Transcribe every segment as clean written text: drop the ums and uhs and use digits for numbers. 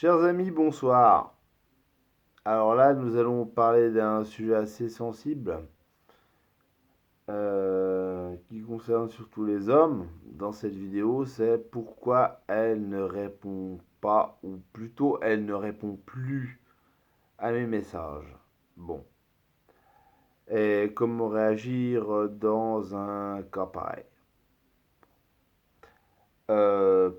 Chers amis, bonsoir. Alors là, nous allons parler d'un sujet assez sensible qui concerne surtout les hommes. Dans cette vidéo, c'est pourquoi elle ne répond pas, ou plutôt elle ne répond plus à mes messages. Bon. Et comment réagir dans un cas pareil.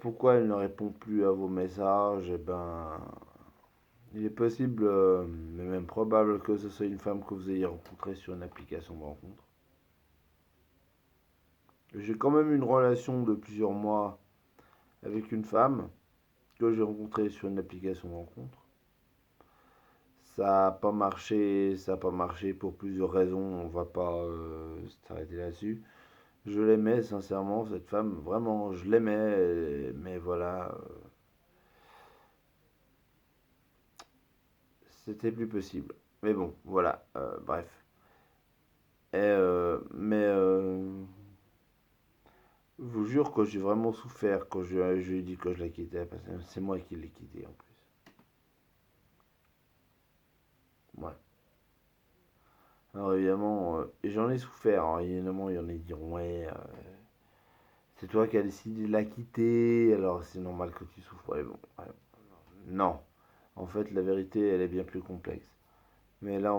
Pourquoi elle ne répond plus à vos messages? Eh ben, il est possible, mais même probable, que ce soit une femme que vous ayez rencontrée sur une application de rencontre. J'ai quand même une relation de plusieurs mois avec une femme que j'ai rencontrée sur une application de rencontre. Ça n'a pas marché, ça n'a pas marché pour plusieurs raisons, on va pas s'arrêter là-dessus. Je l'aimais sincèrement, cette femme, vraiment, je l'aimais, mais voilà, c'était plus possible. Mais bon, voilà, bref. Je vous jure que j'ai vraiment souffert quand je lui ai dit que je la quittais, parce que c'est moi qui l'ai quitté en plus. Ouais. Alors évidemment, et j'en ai souffert, hein. Évidemment, il y en a qui diront, ouais, c'est toi qui as décidé de la quitter, alors c'est normal que tu souffres. Ouais, bon, ouais. Non, en fait, la vérité, elle est bien plus complexe. Mais là,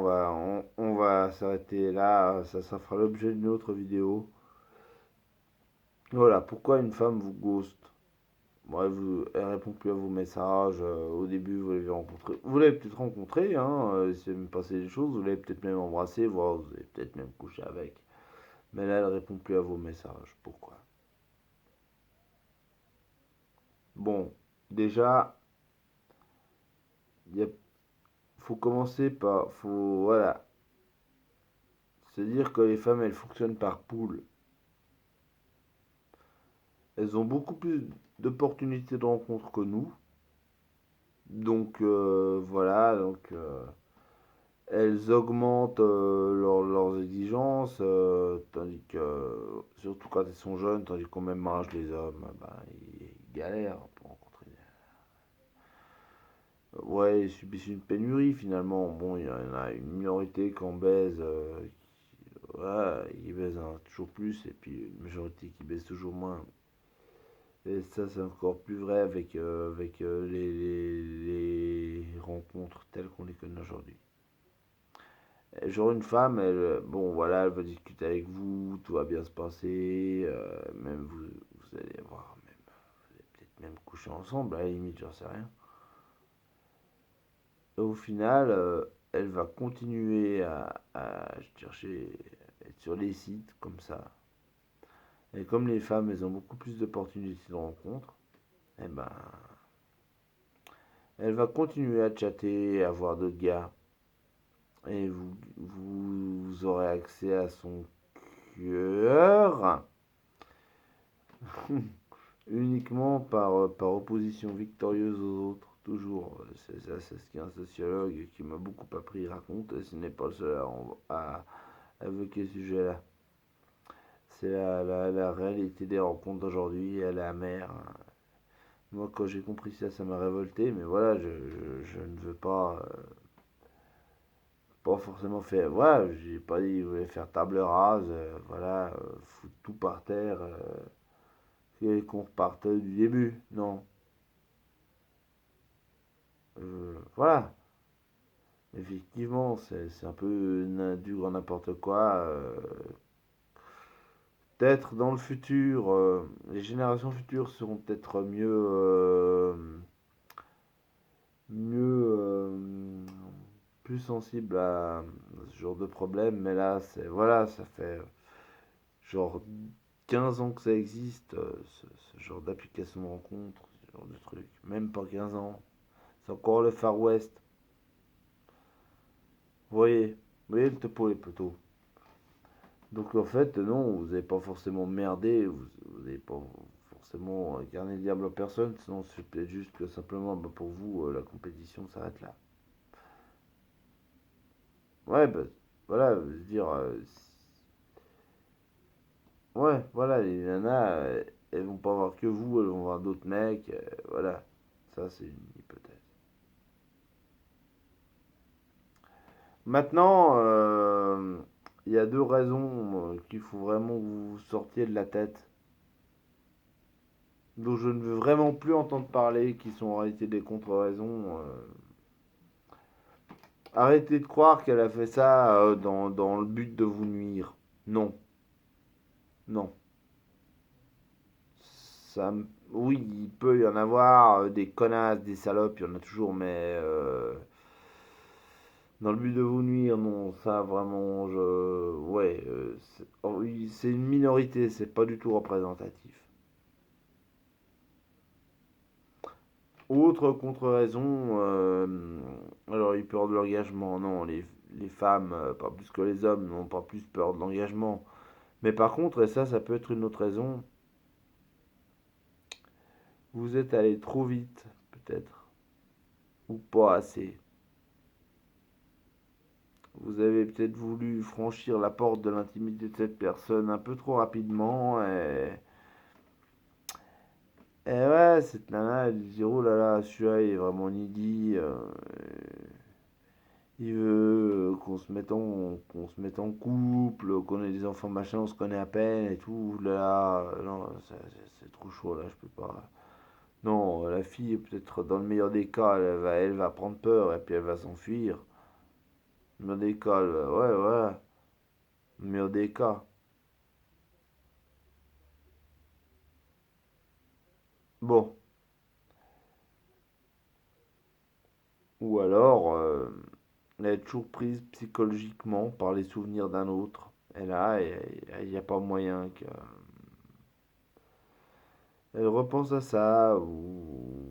on va s'arrêter là, ça fera l'objet d'une autre vidéo. Voilà, pourquoi une femme vous ghost? Bref, elle répond plus à vos messages. Au début, vous l'avez rencontré. Vous l'avez peut-être rencontré, hein. C'est même passé des choses. Vous l'avez peut-être même embrassé, voire vous avez peut-être même couché avec. Mais là, elle répond plus à vos messages. Pourquoi? Bon, déjà, il faut commencer par. Faut, voilà. Se dire que les femmes, elles fonctionnent par poule. Elles ont beaucoup plus d'opportunités de rencontre que nous. Donc, voilà. Elles augmentent leurs exigences, tandis que, surtout quand elles sont jeunes, tandis qu'au même âge, les hommes, bah, ils galèrent pour rencontrer. Ouais, ils subissent une pénurie finalement. Bon, il y en a une minorité qui en baise, ouais, qui baise toujours plus, et puis une majorité qui baise toujours moins. Et ça, c'est encore plus vrai avec les rencontres telles qu'on les connaît aujourd'hui. Genre une femme, bon voilà, elle va discuter avec vous, tout va bien se passer, même vous allez voir, même, vous allez peut-être même coucher ensemble, à la limite, j'en sais rien. Et au final, elle va continuer à chercher, être sur les sites comme ça. Et comme les femmes, elles ont beaucoup plus d'opportunités de rencontre, eh ben, elle va continuer à chatter, à voir d'autres gars. Et vous aurez accès à son cœur uniquement par opposition victorieuse aux autres, toujours. C'est ça, c'est ce qu'un sociologue qui m'a beaucoup appris raconte, et ce n'est pas le seul à évoquer ce sujet-là. C'est la réalité des rencontres d'aujourd'hui, elle est amère. Moi, quand j'ai compris ça, ça m'a révolté, mais voilà, je ne veux pas forcément faire. Voilà, j'ai pas dit que je voulais faire table rase, voilà, foutre tout par terre, et qu'on reparte du début. Non. Voilà. Effectivement, c'est un peu du grand n'importe quoi. Peut-être dans le futur, les générations futures seront peut-être mieux, plus sensibles à ce genre de problème. Mais là, c'est voilà, ça fait genre 15 ans que ça existe, ce genre d'application de rencontre, ce genre de truc. Même pas 15 ans. C'est encore le Far West. Vous voyez le topo les poteaux. Donc en fait, non, vous n'avez pas forcément merdé, vous n'avez pas forcément incarné le diable en personne, sinon c'est peut-être juste que simplement bah, pour vous, la compétition s'arrête là. Ouais, bah voilà, je veux dire, ouais, voilà, les nanas, elles vont pas voir que vous, elles vont voir d'autres mecs, voilà, ça c'est une hypothèse. Maintenant, il y a deux raisons qu'il faut vraiment que vous sortiez de la tête, dont je ne veux vraiment plus entendre parler, qui sont en réalité des contre-raisons. Arrêtez de croire qu'elle a fait ça dans le but de vous nuire. Non, non. Ça, oui, il peut y en avoir des connasses, des salopes, il y en a toujours, mais dans le but de vous nuire, non, ça vraiment, ouais, oui, c'est une minorité, c'est pas du tout représentatif. Autre contre-raison, alors ils peur de l'engagement, non, les femmes, pas plus que les hommes, n'ont pas plus peur de l'engagement. Mais par contre, et ça peut être une autre raison, vous êtes allé trop vite, peut-être, ou pas assez. Vous avez peut-être voulu franchir la porte de l'intimité de cette personne un peu trop rapidement, et ouais, cette nana, elle dit, oh là là, celui-là, il est vraiment needy, il veut qu'on se mette en couple, qu'on ait des enfants, machin, on se connaît à peine et tout. Là, non, c'est trop chaud, là, je peux pas. Non, la fille, peut-être dans le meilleur des cas, elle va prendre peur et puis elle va s'enfuir. Dans le meilleur des cas, ouais, ouais, dans le meilleur des cas. Bon, ou alors, elle est toujours prise psychologiquement par les souvenirs d'un autre. Et là, il n'y a pas moyen que. Elle repense à ça, ou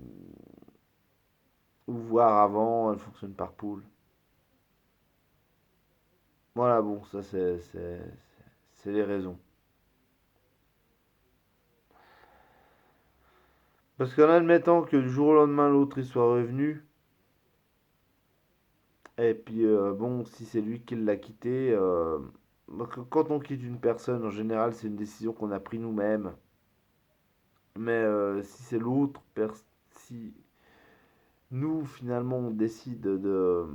voir avant, elle fonctionne par poule. Voilà, bon, ça c'est les raisons. Parce qu'en admettant que du jour au lendemain l'autre il soit revenu, et puis bon, si c'est lui qui l'a quitté, donc, quand on quitte une personne, en général c'est une décision qu'on a prise nous-mêmes. Mais si c'est si nous finalement on décide de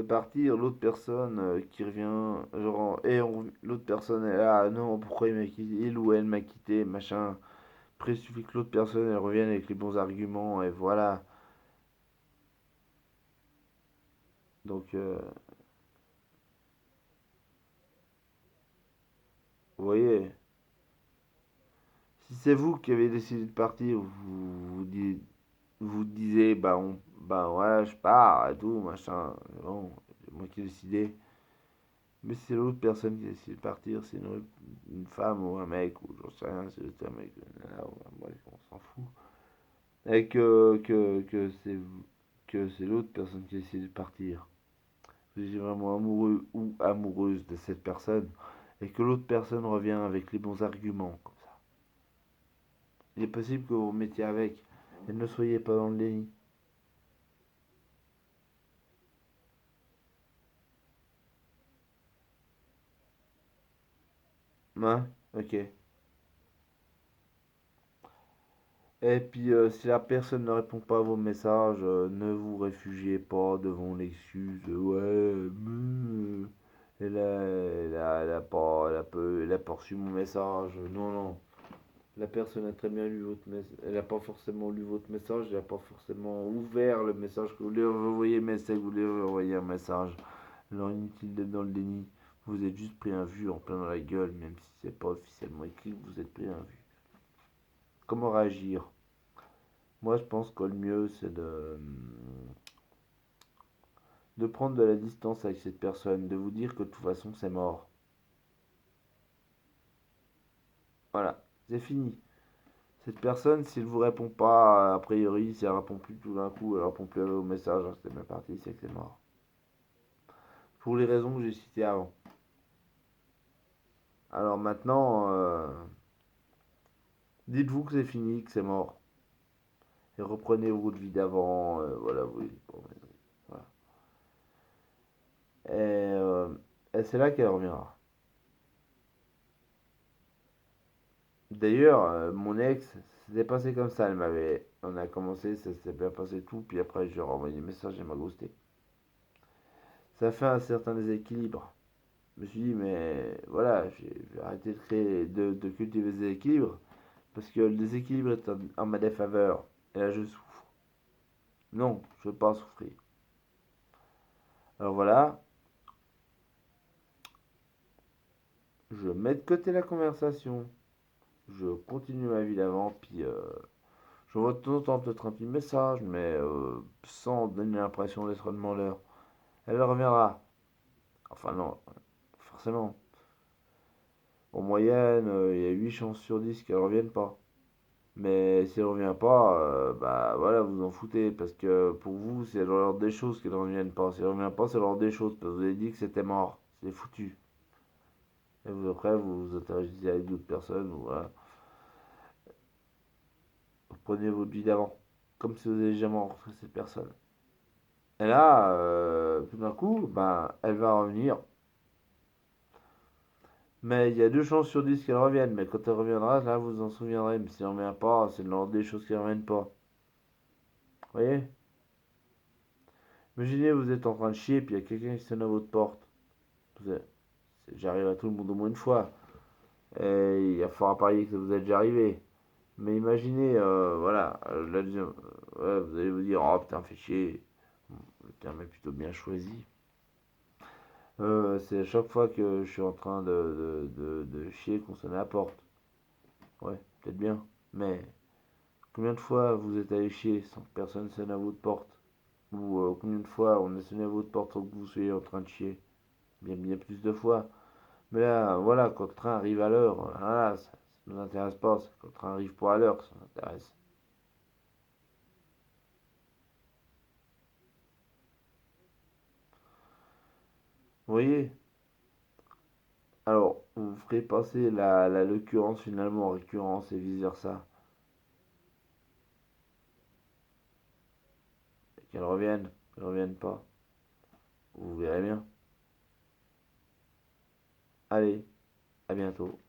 partir, l'autre personne qui revient, genre, l'autre personne est là, ah non, pourquoi il m'a quitté, il ou elle m'a quitté, machin. Après, il suffit que l'autre personne elle revienne avec les bons arguments, et voilà. Donc, vous voyez, si c'est vous qui avez décidé de partir, vous disiez, bah ouais, je pars et tout, machin. Bon, c'est moi qui ai décidé. Mais si c'est l'autre personne qui décide de partir, c'est une femme ou un mec, ou j'en sais rien, c'est juste un mec, bref, on s'en fout. Et que c'est l'autre personne qui décide de partir. Vous êtes vraiment amoureux ou amoureuse de cette personne, et que l'autre personne revient avec les bons arguments, comme ça. Il est possible que vous vous mettiez avec, et ne soyez pas dans le déni. Hein? Ok. Et puis, si la personne ne répond pas à vos messages, ne vous réfugiez pas devant l'excuse. Ouais, elle a pas reçu mon message. Non, non. La personne a très bien lu votre message. Elle n'a pas forcément lu votre message. Elle n'a pas forcément ouvert le message que vous lui envoyez, mais c'est que vous lui avez envoyé un message. Alors, inutile d'être dans le déni. Vous êtes juste pris un vu en plein dans la gueule, même si c'est pas officiellement écrit, vous êtes pris un vu. Comment réagir? Moi, je pense que le mieux, c'est de prendre de la distance avec cette personne, de vous dire que de toute façon, c'est mort. Voilà, c'est fini. Cette personne, s'il vous répond pas, a priori, si elle répond plus tout d'un coup, elle répond plus au message, hein, c'est bien parti, c'est que c'est mort. Pour les raisons que j'ai citées avant. Alors maintenant, dites-vous que c'est fini, que c'est mort. Et reprenez votre vie d'avant, voilà, oui. Bon, voilà. Et c'est là qu'elle reviendra. D'ailleurs, mon ex, c'était passé comme ça. On a commencé, ça s'est bien passé tout, puis après, je lui ai renvoyé des messages, elle m'a ghosté. Ça fait un certain déséquilibre. Je me suis dit, mais voilà, j'ai arrêté de cultiver ce déséquilibre, parce que le déséquilibre est en ma défaveur. Et là, je souffre. Non, je ne veux pas souffrir. Alors voilà, je mets de côté la conversation, je continue ma vie d'avant, puis je vois de temps en temps peut-être un petit message, mais sans donner l'impression d'être un demandeur. Elle reviendra. Enfin non, forcément. En moyenne, il y a 8 chances sur 10 qu'elle ne revienne pas. Mais si elle ne revient pas, bah voilà, vous en foutez. Parce que pour vous, c'est l'ordre des choses qu'elle ne revienne pas. Si elle ne revient pas, c'est l'ordre des choses. Parce que vous avez dit que c'était mort. C'est foutu. Et vous, après, vous interagissez avec d'autres personnes. Voilà. Vous prenez votre vie d'avant. Comme si vous n'avez jamais rencontré cette personne. Et là, tout d'un coup, ben, elle va revenir. Mais il y a 2 chances sur 10 qu'elle revienne. Mais quand elle reviendra, là, vous en souviendrez. Mais si elle ne revient pas, c'est l'ordre des choses qui ne reviennent pas. Vous voyez? Imaginez, vous êtes en train de chier, puis il y a quelqu'un qui sonne à votre porte. J'arrive à tout le monde au moins une fois. Et il y a fort à parier que ça vous est déjà arrivé. Mais imaginez, voilà, la deuxième, ouais, vous allez vous dire, oh putain, fait chier. Le terme est plutôt bien choisi. C'est à chaque fois que je suis en train de chier qu'on sonne à la porte. Ouais, peut-être bien. Mais combien de fois vous êtes allé chier sans que personne sonne à votre porte? Ou combien de fois on a sonné à votre porte sans que vous soyez en train de chier? Bien plus de fois. Mais là, voilà, quand le train arrive à l'heure, voilà, ça ne nous intéresse pas. Quand le train arrive pas à l'heure, ça nous intéresse. Vous voyez? Alors, vous ferez passer l'occurrence finalement en récurrence et vice-versa. Qu'elle revienne pas. Vous verrez bien. Allez, à bientôt.